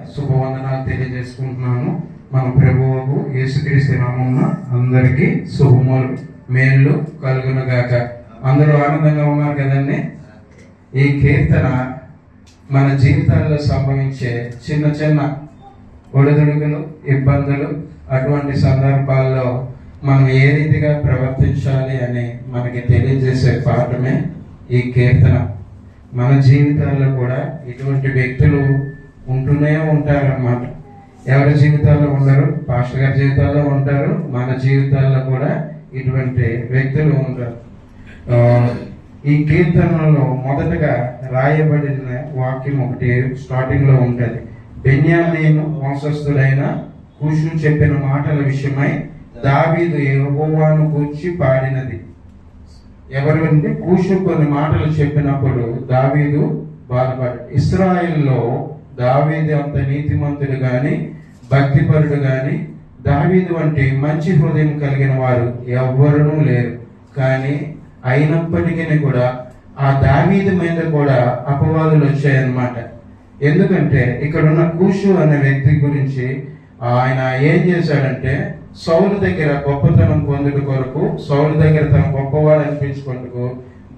శుభవందనాలు తెలియజేసుకుంటున్నాను. మన ప్రభువు యేసుక్రీస్తు నామమున అందరికీ శుభములు మేళ్ళు కలుగును గాక. అందరూ ఆనందంగా ఉన్నారు కదండి. ఈ కీర్తన మన జీవితాల్లో సంభవించే చిన్న చిన్న ఒడిదుడుకులు, ఇబ్బందులు, అటువంటి సందర్భాల్లో మనం ఏ రీతిగా ప్రవర్తించాలి అని మనకి తెలియజేసే పాఠమే ఈ కీర్తన. మన జీవితాల్లో కూడా ఇటువంటి వ్యక్తులు ఉంటూనే ఉంటారన్నమాట. ఎవరి జీవితాల్లో ఉండరు, పాస్టర్ గారి జీవితాల్లో ఉంటారు, మన జీవితాల్లో కూడా ఇటువంటి వ్యక్తులు ఉంటారు. ఈ కీర్తనలో మొదటగా రాయబడిన వాక్యం ఒకటి స్టార్టింగ్ లో ఉంటుంది. బెన్యామీను వంశస్థుడైన కూషు చెప్పిన మాటల విషయమై దావీదు యెహోవాను గూర్చి పాడినది. ఎవరు అంటే కూషు కొన్ని మాటలు చెప్పినప్పుడు దావీదు బాధపడ్డాడు. ఇశ్రాయేలులో దావీదు అంత నీతిమంతుడు గాని, భక్తిపరుడు గాని, దావీదు వంటి మంచి హృదయం కలిగిన వారు ఎవ్వరూ లేరు. కానీ అయినప్పటికీ కూడా ఆ దావీదు మీద కూడా అపవాదులు వచ్చాయన్నమాట. ఎందుకంటే ఇక్కడున్న కూషు అనే వ్యక్తి గురించి ఆయన ఏం చేశాడంటే, సౌలు దగ్గర గొప్పతనం పొందుట కొరకు, సౌలు దగ్గర తన గొప్పవాడు అనిపించుకుంటూ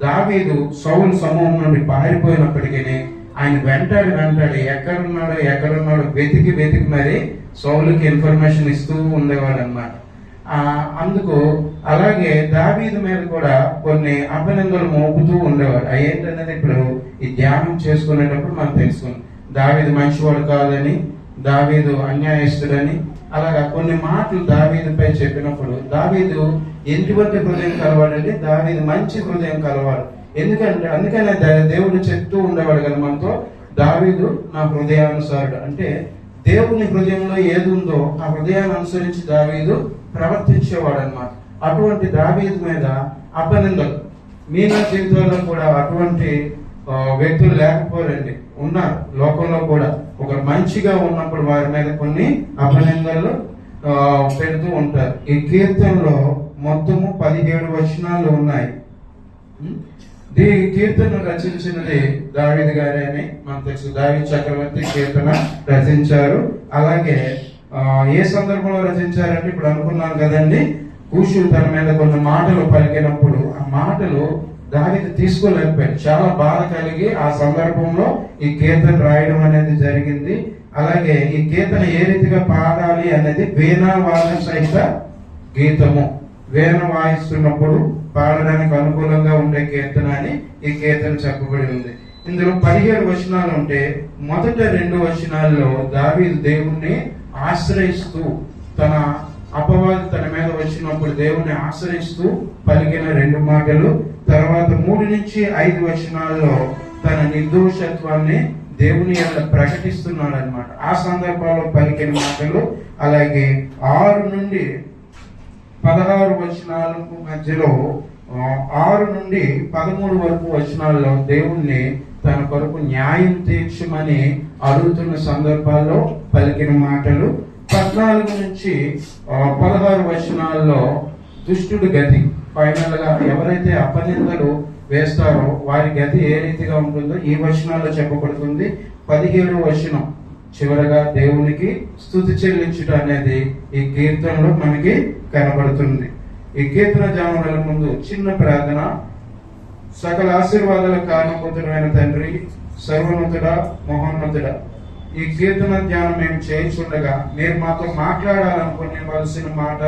దావీదు సౌలు సమూహం నుండి పారిపోయినప్పటికీ ఆయన వెంటాడి ఎక్కడున్నాడు వెతికి మరి సౌలుకి ఇన్ఫర్మేషన్ ఇస్తూ ఉండేవాడు అన్నమాట. అందుకు అలాగే దావీదు మీద కూడా కొన్ని అపనిందలు మోపుతూ ఉండేవాడు. ఏంటనేది ఇప్పుడు ఈ ధ్యానం చేసుకునేటప్పుడు మనం తెలుసుకుందాం. దావీదు మంచివాడు కాదని, దావీదు అన్యాయస్తుడని, అలాగా కొన్ని మాటలు దావీదుపై చెప్పినప్పుడు దావీదు ఎటువంటి హృదయం కలవాడంటే దావీదు మంచి హృదయం కలవాడు. అందుకనే దేవుడు చెప్తూ ఉండేవాడు కదా మనతో, దావీదు నా హృదయానుసారుడు. అంటే దేవుని హృదయంలో ఏది ఉందో ఆ హృదయాన్ని అనుసరించి దావీదు ప్రవర్తించేవాడు అన్నమాట. అటువంటి దావీదు మీద అపనిందలు మీ నా జీవితంలో కూడా అటువంటి వ్యక్తులు లేకపోరండి, ఉన్నారు లోకంలో కూడా. ఒకరు మంచిగా ఉన్నప్పుడు వారి మీద కొన్ని అపనిందలు పెడుతూ ఉంటారు. ఈ కీర్తనలో మొత్తము 17 వచనాలు ఉన్నాయి. ఈ కీర్తన రచించినది దావీదు గారే అని మనకు తెలుసు. దావీదు చక్రవర్తి కీర్తన రచించారు. అలాగే ఏ సందర్భంలో రచించారంటే ఇప్పుడు అనుకున్నాను కదండి, కూషు తన మీద కొన్ని మాటలు పలికినప్పుడు ఆ మాటలు దావీదు తీసుకోలేకపోయాడు. చాలా బాధ కలిగి ఆ సందర్భంలో ఈ కీర్తన రాయడం అనేది జరిగింది. అలాగే ఈ కీర్తన ఏ రీతిగా పాడాలి అనేది వీణా వాదన సహిత గీతము. వీణ వాయిస్తున్నప్పుడు పాడడానికి అనుకూలంగా ఉండే కీర్తన అని ఈ కీర్తన చెప్పబడి ఉంది. ఇందులో 17 వచనాలు ఉంటే మొదట 2 వచనాల్లో దావీదు దేవుణ్ణి ఆశ్రయిస్తూ, తన అపవాది తన మీద వచ్చినప్పుడు దేవుణ్ణి ఆశ్రయిస్తూ పలికిన 2 మాటలు. తర్వాత 3 నుంచి 5 వచనాల్లో తన నిర్దోషత్వాన్ని దేవుని యొక్క ప్రకటిస్తున్నాడు అనమాట. ఆ సందర్భాల్లో పలికిన మాటలు. అలాగే 6 నుండి 16 వచనాలకు మధ్యలో 6 నుండి 13 వరకు వచనాల్లో దేవుణ్ణి తన కొరకు న్యాయం తీర్చమని అడుగుతున్న సందర్భాల్లో పలికిన మాటలు. 14 నుంచి 16 వచనాల్లో దుష్టుడి గతి, ఫైనల్ గా ఎవరైతే అపనిందలు వేస్తారో వారి గతి ఏ రీతిగా ఉంటుందో ఈ వచనాల్లో చెప్పబడుతుంది. 17 వచనం చివరగా దేవునికి స్తుతి చెల్లించుట అనేది ఈ కీర్తనలో మనకి కనబడుతుంది. ఈ కీర్తన ధ్యానం ముందు చిన్న ప్రార్థన. సకల ఆశీర్వాదాల కారణభూతుడైన తండ్రి, సర్వోన్నతుడా, మహోన్నతుడా, ఈ కీర్తన ధ్యానం మేము చేయించుండగా మీరు మాతో మాట్లాడాలనుకునేవలసిన మాట,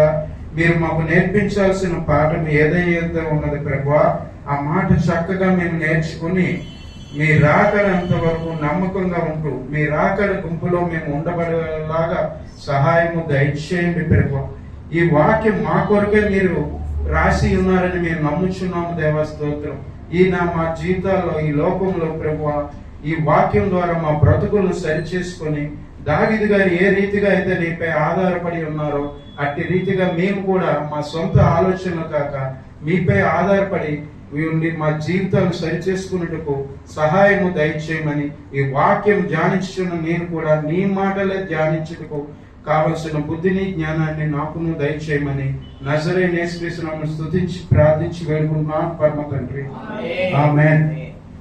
మీరు మాకు నేర్పించాల్సిన పాఠం ఏదైతే ఉన్నది ప్రభువా, ఆ మాట చక్కగా మేము నేర్చుకుని మీ రాకడంత వరకు నమ్మకంగా ఉంటూ మీ రాకడ గుంపులో మేము ఉండబడేలాగా సహాయము దయచేయండి ప్రభువా. ఈ వాక్యం మా కొరకే మీరు రాసి ఉన్నారని మేము నమ్ముచున్నాము దేవా, స్తోత్రం. మా జీవితాల్లో ఈ లోకంలో ప్రభువా ఈ వాక్యం ద్వారా మా బ్రతుకులను సరిచేసుకొని దావీదు గారు ఏ రీతిగా అయితే నీపై ఆధారపడి ఉన్నారో అట్టి రీతిగా మేము కూడా మా సొంత ఆలోచనలు కాక మీపై ఆధారపడి ఉండి మా జీవితాలను సరిచేసుకున్నట్టుకు సహాయము దయచేయమని, ఈ వాక్యం ధ్యానించున్న నేను కూడా నీ మాటలే ధ్యానించుటకు కావలసిన బుద్ధిని జ్ఞానాన్ని నాకును దయచేయమని నజరేయుడైన యేసుక్రీస్తు నామమున స్తుతించి ప్రార్థించి వేడుకుంటున్నాను పరమ తండ్రి. ఆమేన్.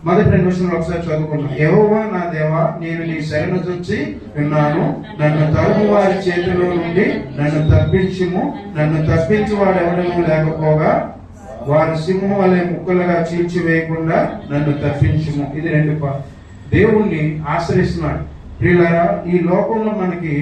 మొదటి 2 వచనాలు ఒకసారి చదువుకున్నాం. యెహోవా నా దేవా, నేను నీ శరణు చూచి ఉన్నాను. నన్ను తరుము వారి చేతిలో నుండి నన్ను తప్పించుము. నన్ను తప్పించు వాడు ఎవడనూ లేకపోగా వారు సింహం వలె ముక్కలుగా చీల్చివేయకుండా నన్ను తప్పించుము. ఇది 2 దేవుణ్ణి ఆశ్రయిస్తున్నాడు. ప్రియులారా, ఈ లోకంలో మనకి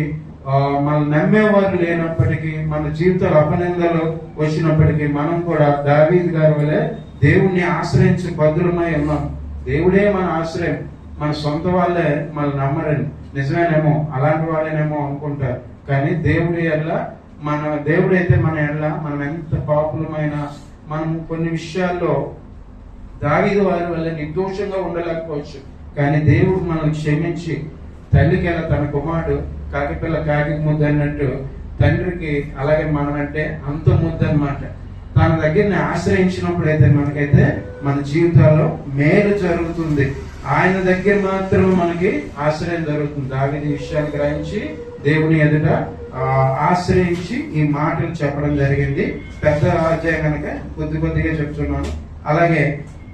మనం నమ్మేవారు లేనప్పటికీ, మన జీవితాలు అపనిందలు వచ్చినప్పటికీ మనం కూడా దావీదు గారి వలె దేవుణ్ణి ఆశ్రయించి భద్రమై ఉన్నాం. దేవుడే మన ఆశ్రయం. మన సొంత వాళ్ళే మన నమ్మరని, నిజమేనేమో, అలాంటి వాళ్ళేనేమో అనుకుంటారు. కానీ దేవుడి ఎల్ల దేవుడైతే మన ఎల్ల మనం ఎంత పాపులమైన మనం కొన్ని విషయాల్లో దావీదు వారి వల్ల నిర్దోషంగా ఉండలేకపోవచ్చు. కానీ దేవుడు మనల్ని క్షమించి, తల్లికి ఎలా తన కుమారుడు కాకిపిల్ల కాకి ముద్ద అన్నట్టు తండ్రికి అలాగే మనమంటే అంత ముద్ద అన్నమాట. తన దగ్గరని ఆశ్రయించినప్పుడు అయితే మనకైతే మన జీవితాల్లో మేలు జరుగుతుంది. ఆయన దగ్గర మాత్రం మనకి ఆశ్రయం జరుగుతుంది. దావీదు విషయాన్ని గ్రహించి దేవుని ఎదుట ఆశ్రయించి ఈ మాటలు చెప్పడం జరిగింది. పెద్ద అధ్యాయం కనుక కొద్దిగా చెప్తున్నాను. అలాగే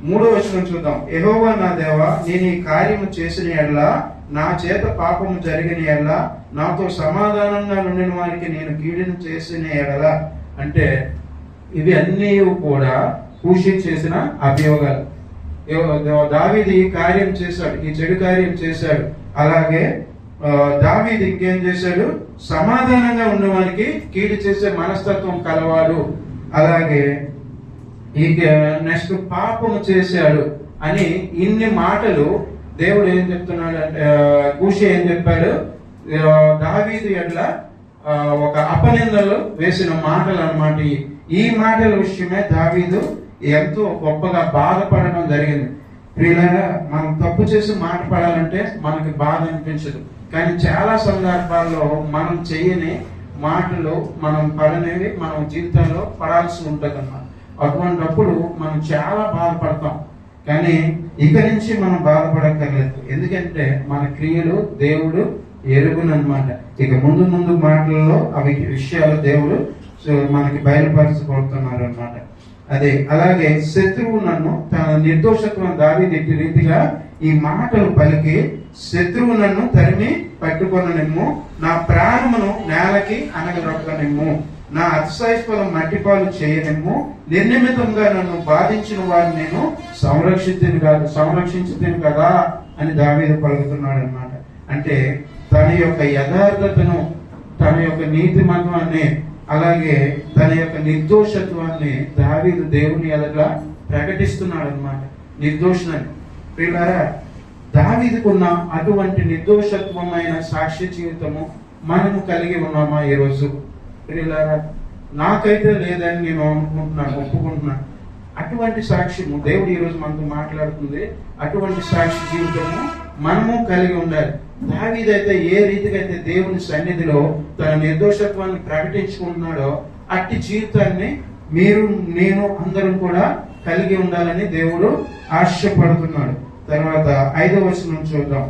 3వ వచనం చూద్దాం. యెహోవా నా దేవా, నేను ఈ కార్యము చేసిన ఎడల, నా చేత పాపము జరిగిన ఎడల, నాతో సమాధానంగా నుండిన వారికి నేను కీడును చేసిన ఎడల, అంటే ఇవి అన్నీ కూడా కూషి చేసిన అభియోగాలు. దావీదు ఈ కార్యం చేశాడు, ఈ చెడు కార్యం చేశాడు. అలాగే దావీదు ఇంకేం చేశాడు? సమాధానంగా ఉన్నవానికి కీడు చేసే మనస్తత్వం కలవాడు. అలాగే నెక్స్ట్ పాపము చేశాడు అని ఇన్ని మాటలు దేవుడు ఏం చెప్తున్నాడు అంటే, కూషి ఏం చెప్పాడు? దావీదు ఎడ్ల ఒక అపనిందలు వేసిన మాటలు అన్నమాట. ఈ మాటల విషయమే దావీదు ఎంతో గొప్పగా బాధపడడం జరిగింది. ప్రియులారా, మనం తప్పు చేసి మాట పడాలంటే మనకి బాధ అనిపించదు. కానీ చాలా సందర్భాల్లో మనం చేయని మాటలు మనం పడనేవి మనం జీవితంలో పడాల్సి ఉంటుంది అన్నమాట. అటువంటిప్పుడు మనం చాలా బాధపడతాం. కానీ ఇక నుంచి మనం బాధపడక్కర్లేదు. ఎందుకంటే మన క్రియలు దేవుడు ఎరుగునన్నమాట. ఇక ముందు మాటలలో అవి విషయాలు దేవుడు మనకి బయలుపరచబడుతున్నారు అన్నమాట. అలాగే శత్రువు నన్ను తన నిర్దోషత్వం దావీదు ఇట్టి రీతిగా ఈ మాటలు పలికి, శత్రువు నన్ను తరిమి పట్టుకొననిమ్ము, నా ప్రాణమును నేలకి అనగదొక్కనిమ్ము, నా అతిశయస్పదం మట్టిపాలు చేయనిమ్ము, నిర్నిమితంగా నన్ను బాధించిన వారిని నేను సంరక్షించుతాను కదా అని దావీదు పలుకుతున్నాడు అన్నమాట. అంటే తన యొక్క యథార్థతను, తన యొక్క నీతిమత్వాన్ని, అలాగే తన యొక్క నిర్దోషత్వాన్ని దావీదు దేవుని ఎదుట ప్రకటిస్తున్నాడు అన్నమాట. నిర్దోషులని. ప్రియులారా, దావీదుకున్న అటువంటి నిర్దోషత్వమైన సాక్ష్య జీవితము మనము కలిగి ఉన్నామా ఈరోజు? ప్రియులారా, నాకైతే లేదని నేను ఒప్పుకుంటున్నాను. అటువంటి సాక్ష్యము దేవుడు ఈరోజు మనతో మాట్లాడుతుంది. అటువంటి సాక్షి జీవితము మనము కలిగి ఉండాలి. దావీదైతే ఏ రీతిగా అయితే దేవుని సన్నిధిలో తన నిర్దోషత్వాన్ని ప్రకటించుకుంటున్నాడో అట్టి జీవితాన్ని మీరు, నేను, అందరం కూడా కలిగి ఉండాలని దేవుడు ఆశపడుతున్నాడు. తర్వాత 5వ వచనం చూద్దాం.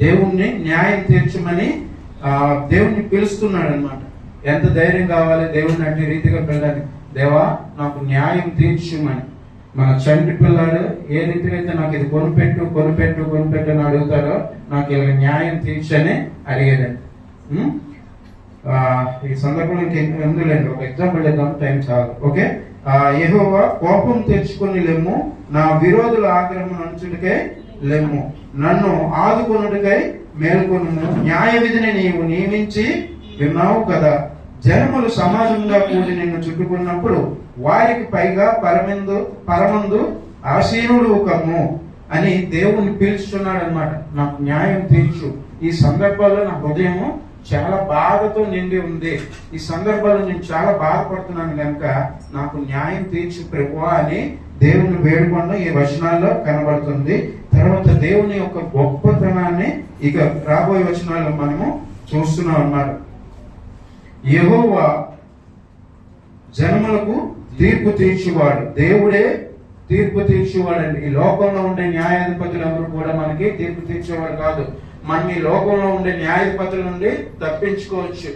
దేవుణ్ణి న్యాయం తీర్చమని దేవుణ్ణి పిలుస్తున్నాడు అన్నమాట. ఎంత ధైర్యం కావాలి దేవుణ్ణి అట్టి రీతిగా పిల్లడానికి. దేవా, నాకు న్యాయం తీర్చుమని. మన చంటి పిల్లాడు ఏ రీతిగా అయితే నాకు ఇది కొనిపెట్టు అని అడుగుతాడో, నాకు ఇలా న్యాయం తీర్చని అడిగేదండి. ఈ సందర్భంలో ఇంకెందులేండి, ఒక ఎగ్జాంపుల్ చేద్దాం, టైం చాలు. ఓకే. యెహోవా, కోపం తెచ్చుకొని లెమ్ము, నా విరోధుల ఆగ్రహం నుంచుడికై లెమ్ము, నన్ను ఆదుకొనుడికై మేల్కొను, న్యాయ విధిని నీవు నియమించి విన్నావు కదా. జనములు సమాజంగా కూడి నిన్ను చుట్టుకున్నప్పుడు వారికి పైగా పరమందు ఆసీనుడు కమ్ము అని దేవుణ్ణి పిలుస్తున్నాడు అనమాట. నాకు న్యాయం తీర్చు. ఈ సందర్భాల్లో నా హృదయం చాలా బాధతో నిండి ఉంది. ఈ సందర్భాల్లో నేను చాలా బాధపడుతున్నాను కనుక నాకు న్యాయం తీర్చు ప్రభువా అని దేవుని వేడుకొనడం ఈ వచనాల్లో కనబడుతుంది. తర్వాత దేవుని యొక్క గొప్పతనాన్ని ఇక రాబోయే వచనాల్లో మనము చూస్తున్నాం అన్నమాట. యెహోవా జనములకు తీర్పు తీర్చువాడు. దేవుడే తీర్పు తీర్చువాడండి. ఈ లోకంలో ఉండే న్యాయాధిపతులు ఎవరు కూడా మనకి తీర్పు తీర్చేవాడు కాదు. మనం ఈ లోకంలో ఉండే న్యాయాధిపతుల నుండి తప్పించుకోవచ్చు.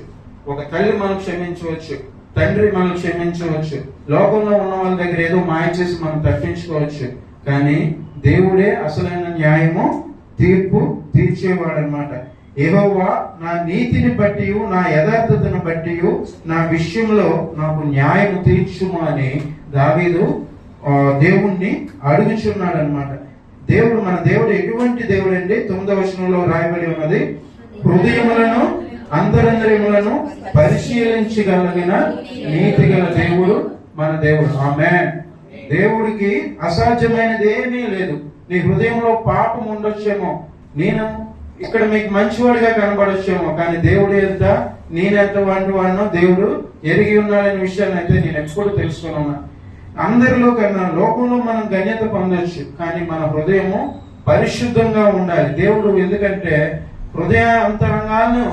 ఒక తల్లి మనం క్షమించవచ్చు, తండ్రి మనం క్షమించవచ్చు, లోకంలో ఉన్న వాళ్ళ దగ్గర ఏదో మాయ చేసి మనం తప్పించుకోవచ్చు. కానీ దేవుడే అసలైన న్యాయము తీర్పు తీర్చేవాడు అనమాట. యెహోవా నా నీతిని బట్టి నా యథార్థతను బట్టి నా విషయంలో నాకు న్యాయము తీర్చుము అని దావీదు దేవుణ్ణి అడుగుచున్నాడు అనమాట. మన దేవుడు ఎటువంటి దేవుడు అండి? 9వ వచనంలో రాయబడి ఉన్నది, హృదయములను అంతరంగములను పరిశీలించగలిగిన నీతి గల దేవుడు మన దేవుడు. ఆమేన్. దేవుడికి అసాధ్యమైనది ఏమీ లేదు. నీ హృదయంలో పాపం ఉండొచ్చేమో, నేను ఇక్కడ మీకు మంచివాడిగా కనబడొచ్చేమో, కానీ దేవుడు ఎంత నేనెంత వంటి వాడినో దేవుడు ఎరిగి ఉన్నాడనే విషయాన్ని అయితే నేను ఎప్పుడు తెలుసుకున్నా. అందరిలో కన్నా లోకంలో మనం గణ్యత పొందొచ్చు, కానీ మన హృదయము పరిశుద్ధంగా ఉండాలి. దేవుడు ఎందుకంటే హృదయ అంతరంగాలను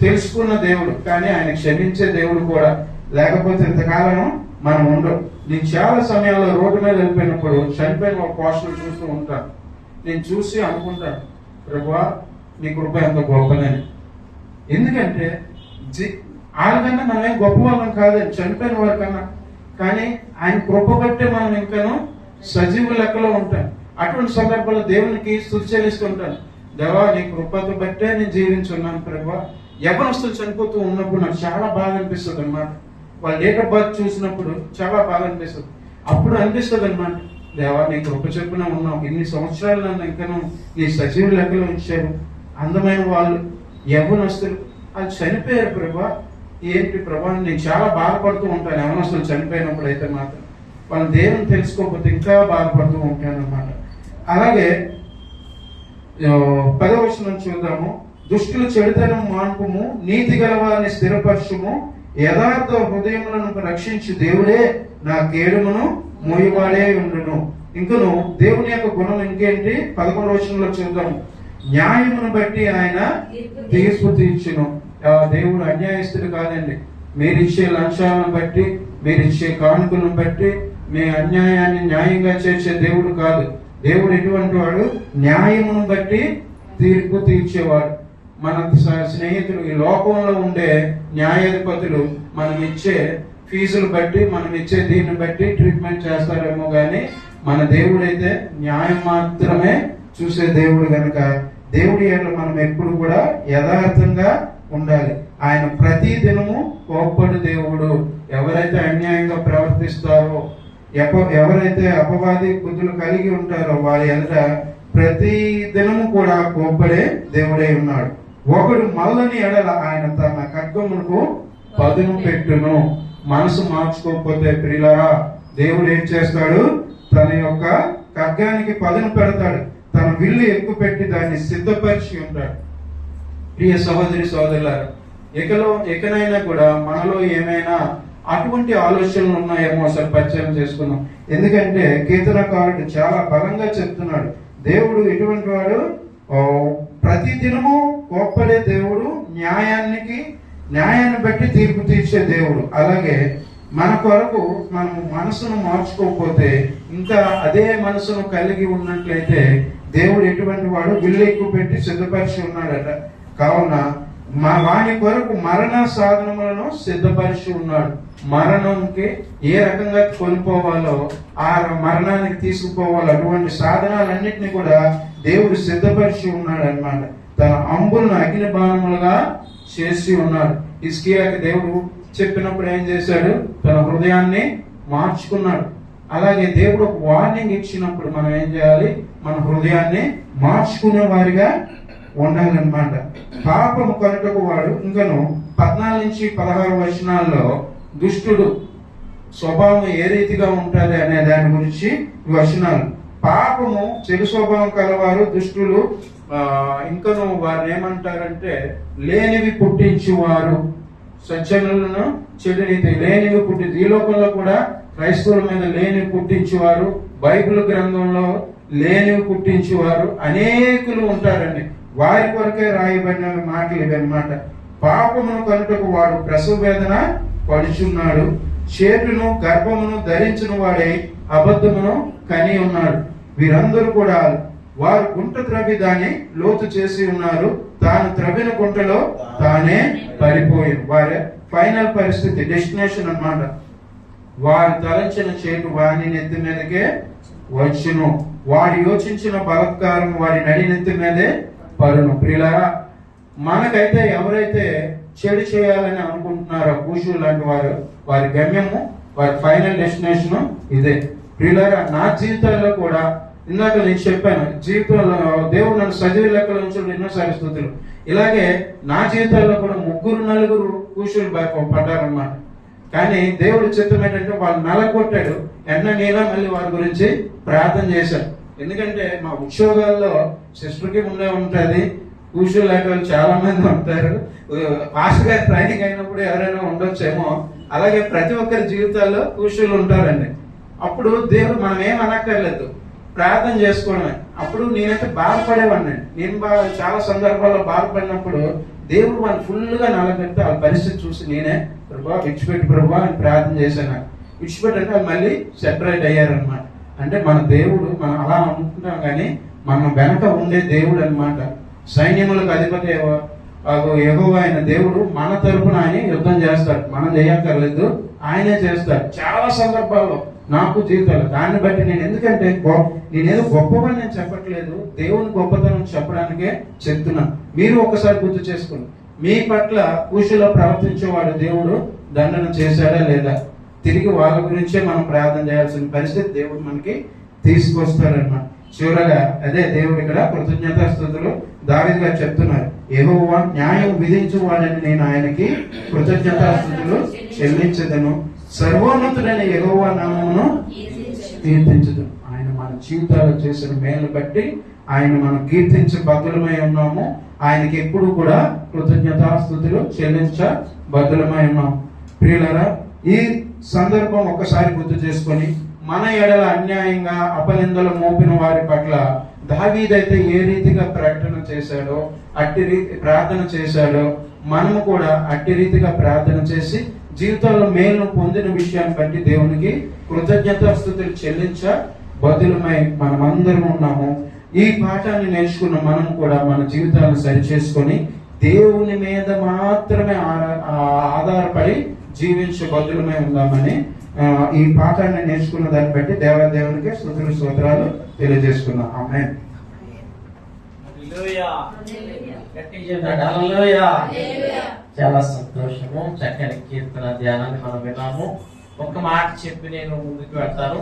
తెలుసుకున్న దేవుడు, కానీ ఆయన క్షమించే దేవుడు కూడా. లేకపోతే ఇంతకాలం మనం ఉండవు. నేను చాలా సమయాల్లో రోడ్డు మీద వెళ్ళిపోయినప్పుడు చనిపోయిన ఒక పోస్టులు చూస్తూ ఉంటాను. నేను చూసి అనుకుంటాను, ప్రభువా నీ కృప ఎంత గొప్పదని. ఎందుకంటే వాళ్ళకన్నా మనమేం గొప్ప వాళ్ళం కాదని, చనిపోయిన వారి కన్నా, కానీ ఆయన కృప బట్టే మనం ఇంకాను సజీవ లెక్కలో ఉంటాం. అటువంటి సందర్భంలో దేవునికి స్తుతి చెల్లిస్తుంటాను. దేవా నీ కృపతో బట్టే నేను జీవించున్నాను ప్రభువా. యవ్వనస్తులు చనిపోతూ ఉన్నప్పుడు నాకు చాలా బాధ అనిపిస్తుంది అనమాట. వాళ్ళ డేట్ ఆఫ్ బర్త్ చూసినప్పుడు చాలా బాధ అనిపిస్తుంది. అప్పుడు అనిపిస్తుంది అనమాట, దేవా నీ కృప చెప్పున ఉన్నావు, ఇన్ని సంవత్సరాలు నన్ను ఇంకను నీ సజీవ లెక్కలో ఉంచారు. అందమైన వాళ్ళు యవ్వనస్తులు వాళ్ళు చనిపోయారు ప్రభా. ఏంటి ప్రభా, నేను చాలా బాధపడుతూ ఉంటాను యవ్వనస్తులు చనిపోయినప్పుడు. అయితే మాత్రం వాళ్ళ దేవుని తెలుసుకోకపోతే ఇంకా బాధపడుతూ ఉంటాను అనమాట. అలాగే 10వ వచనం చూద్దాము. దుష్టులు చెడుతనం మాన్పుము, నీతి గల వారిని స్థిరపరచుము, యథార్థ హృదయములను రక్షించు దేవుడే నా కేడుమును మోయవాడే ఉండును. ఇంకను దేవుని యొక్క గుణం ఇంకేంటి? 11వ వచనంలో చూద్దాము. న్యాయమును బట్టి ఆయన తీర్పు తీర్చును. దేవుడు అన్యాయస్తుడు కాదండి. మీరిచ్చే లంచాలను బట్టి, మీరిచ్చే కానుకలను బట్టి మీ అన్యాయాన్ని న్యాయంగా చేసే దేవుడు కాదు. దేవుడు ఎటువంటి వాడు? న్యాయమును బట్టి తీర్పు తీర్చేవాడు. మన స్నేహితులు ఈ లోకంలో ఉండే న్యాయాధిపతులు మనం ఇచ్చే ఫీజులు బట్టి, మనం ఇచ్చే దీన్ని బట్టి ట్రీట్మెంట్ చేస్తారేమో, కానీ మన దేవుడైతే న్యాయం మాత్రమే చూసే దేవుడు కనుక దేవుడి ఎడల మనం ఎప్పుడు కూడా యథార్థంగా ఉండాలి. ఆయన ప్రతి దినము కోప్పడు దేవుడు. ఎవరైతే అన్యాయంగా ప్రవర్తిస్తారో, ఎవరైతే అపవాది బుద్ధులు కలిగి ఉంటారో వారి ఎదుట ప్రతి దినము కూడా కోప్పడే దేవుడై ఉన్నాడు. ఒకడు మల్లని ఎడల ఆయన తన ఖడ్గమునకు పదును పెట్టును. మనసు మార్చుకోకపోతే ప్రియులారా, దేవుడు ఏం చేస్తాడు? తన యొక్క ఖడ్గానికి పదును పెడతాడు. తన విల్లు ఎక్కువ పెట్టి దాన్ని సిద్ధపరిచి ఉంటాడు. ప్రియ సహోదరి సోదరులారా, ఎకనైనా కూడా మనలో ఏమైనా అటువంటి ఆలోచనలు ఉన్నాయేమో అసలు పరిచయం చేసుకున్నాం. ఎందుకంటే కీర్తనకారుడు చాలా బలంగా చెప్తున్నాడు, దేవుడు ఎటువంటి వాడు? ప్రతి దినము కోప్పడే దేవుడు, న్యాయాన్ని బట్టి తీర్పు తీర్చే దేవుడు. అలాగే మన కొరకు మనం మనసును మార్చుకోకపోతే, ఇంకా అదే మనసును కలిగి ఉన్నట్లయితే దేవుడు ఎటువంటి వాడు? విల్లు ఎక్కువ పెట్టి సిద్ధపరిచి ఉన్నాడట. కావున వాని కొరకు మరణ సాధనములను సిద్ధపరిచి ఉన్నాడు. మరణంకి ఏ రకంగా కొనిపోవాలో, ఆ మరణానికి తీసుకుపోవాలో అటువంటి సాధనాలన్నింటినీ కూడా దేవుడు సిద్ధపరిచి ఉన్నాడు అన్నమాట. తన అంబులను అగ్ని బాణములుగా చేసి ఉన్నాడు. హిజ్కియాకి దేవుడు చెప్పినప్పుడు ఏం చేశాడు? తన హృదయాన్ని మార్చుకున్నాడు. అలాగే దేవుడు ఒక వార్నింగ్ ఇచ్చినప్పుడు మనం ఏం చేయాలి? మన హృదయాన్ని మార్చుకునే వారిగా ఉండాలన్నమాట. పాపము కనుటకు వాడు, ఇంకను 14 నుంచి 16 వచనాల్లో దుష్టుడు స్వభావం ఏ రీతిగా ఉంటుంది అనే దాని గురించి వచనాలు. పాపము చెడు స్వభావం కలవారు దుష్టులు, ఇంకను వారిని ఏమంటారంటే లేనివి పుట్టించువారు. సజ్జనులను చెడు నీతి లేనివి పుట్టించి, ఈ లోకంలో కూడా క్రైస్తవుల మీద లేనివి పుట్టించేవారు, బైబిల్ గ్రంథంలో లేనివి పుట్టించేవారు అనేకులు ఉంటారండి. వారి కొరకే రాయబడిన మాటలు ఇవన్నమాట. పాపమును కనుటకు వాడు ప్రసవ వేదన పడుచున్నాడు, చేటును గర్భమును ధరించిన వాడే అబద్ధమును కని ఉన్నాడు. వీరందరూ కూడా వారు గుంట త్రవ్వి దాన్ని లోతు చేసి ఉన్నారు, తాను త్రవ్విన గుంటలో తానే పడిపోయింది. వారి ఫైనల్ పరిస్థితి, డెస్టినేషన్ అన్నమాట. వారు తలంచిన చేటు వాని నెత్తి మీదకే వచ్చును. వాడు యోచించిన బలత్కారం వారి నడినెత్తి మీదే పడును. ప్రియులారా, మనకైతే ఎవరైతే చెడు చేయాలని అనుకుంటున్నారో కూషు లాంటి వారు, వారి గమ్యము, వారి ఫైనల్ డెస్టినేషన్ ఇదే. ప్రియులారా, నా జీవితాల్లో కూడా ఇందాక నేను చెప్పాను, జీవితంలో దేవుడు నన్ను సజీవ లెక్కలో ఉంచడం ఎన్నోసారి స్తుతులు. ఇలాగే నా జీవితాల్లో కూడా 3-4 కూషులు పడ్డారన్నమాట. కానీ దేవుడి చిత్తం ఏంటంటే వాళ్ళు నలగొట్టాడు. నేను మళ్ళీ వారి గురించి ప్రార్థన చేశాను. ఎందుకంటే మా ఉద్యోగాల్లో సిస్టర్కి ముందే ఉంటుంది, కూషులు లాంటి వాళ్ళు చాలా మంది ఉంటారు. ఫాస్ట్ గా ట్రైనింగ్ అయినప్పుడు ఎవరైనా ఉండొచ్చేమో, అలాగే ప్రతి ఒక్కరి జీవితాల్లో కూషులు ఉంటారండి. అప్పుడు దేవుడు మనం ఏం అనక్కర్లేదు, ప్రార్థన చేసుకోవడమే. అప్పుడు నేనైతే బాధపడేవాడిని. నేను చాలా సందర్భాల్లో బాధపడినప్పుడు దేవుడు వాళ్ళు ఫుల్గా నలగెడితే వాళ్ళ పరిస్థితి చూసి నేనే ప్రభా విడిచిపెట్టి ప్రభా అని ప్రార్థన చేశాను. విడిచిపెట్టంటే వాళ్ళు మళ్ళీ సెపరేట్ అయ్యారనమాట. అంటే మన దేవుడు, మనం అలా అనుకుంటాం కానీ మనం వెనక ఉండే దేవుడు అనమాట. సైన్యములకు అధిపతి యెహోవా అయిన దేవుడు మన తరపున ఆయన యుద్ధం చేస్తాడు. మనం చేయక్కర్లేదు, ఆయనే చేస్తాడు. చాలా సందర్భాల్లో నాకు జీవితాలు దాన్ని బట్టి నేను, ఎందుకంటే నేనేదో గొప్పవని నేను చెప్పట్లేదు, దేవుని గొప్పతనం చెప్పడానికే చెప్తున్నాను. మీరు ఒక్కసారి గుర్తు చేసుకోండి, మీ పట్ల కూషులో ప్రవర్తించేవాడు దేవుడు దండన చేశాడా లేదా? తిరిగి వాళ్ళ గురించే మనం ప్రార్థన చేయాల్సిన పరిస్థితి దేవుడు మనకి తీసుకొస్తారన్నమాట. చివరగా అదే దేవుడు ఇక్కడ కృతజ్ఞతాస్తుతులు దావీదు గారు చెప్తున్నారు, యెహోవా న్యాయం విధించువాడని నేను ఆయనకి కృతజ్ఞతాస్తుతులు చెల్లించదను, సర్వోన్నతుడైన యెహోవా నామమును కీర్తించదు. ఆయన మన జీవితాలు చేసిన మేలు బట్టి ఆయన మనం కీర్తించే బద్దులమై ఉన్నాము. ఆయనకి ఎప్పుడు కూడా కృతజ్ఞతాస్తుతులు చెల్లించ బద్దులమై ఉన్నాము. ప్రియులారా, ఈ సందర్భం ఒక్కసారి గుర్తు చేసుకొని మన ఎడల అన్యాయంగా అపనిందలు మోపిన వారి పట్ల దావీదైతే ఏ రీతిగా ప్రకటన చేశాడో, అట్టి రీతి ప్రార్థన చేశాడో, మనము కూడా అట్టి రీతిగా ప్రార్థన చేసి జీవితంలో మేలును పొందిన విషయాన్ని బట్టి దేవునికి కృతజ్ఞతాస్తుతులు చెల్లించ బదులమై మనమందరం ఉన్నాము. ఈ పాఠాన్ని నేర్చుకున్న మనం కూడా మన జీవితాలను సరిచేసుకొని దేవుని మీద మాత్రమే ఆధారపడి జీవించే బదులమై ఉందామని ఈ పాఠాన్ని నేర్చుకున్న దాన్ని బట్టి దేవునికి స్తుతులు స్తోత్రాలు తెలియజేసుకున్నాం. ఆమేన్. చాలా సంతోషము. చక్కని కీర్తన ధ్యానాన్ని మనం విన్నాము. ఒక మాట చెప్పి నేను ముందుకు వెళ్తాను.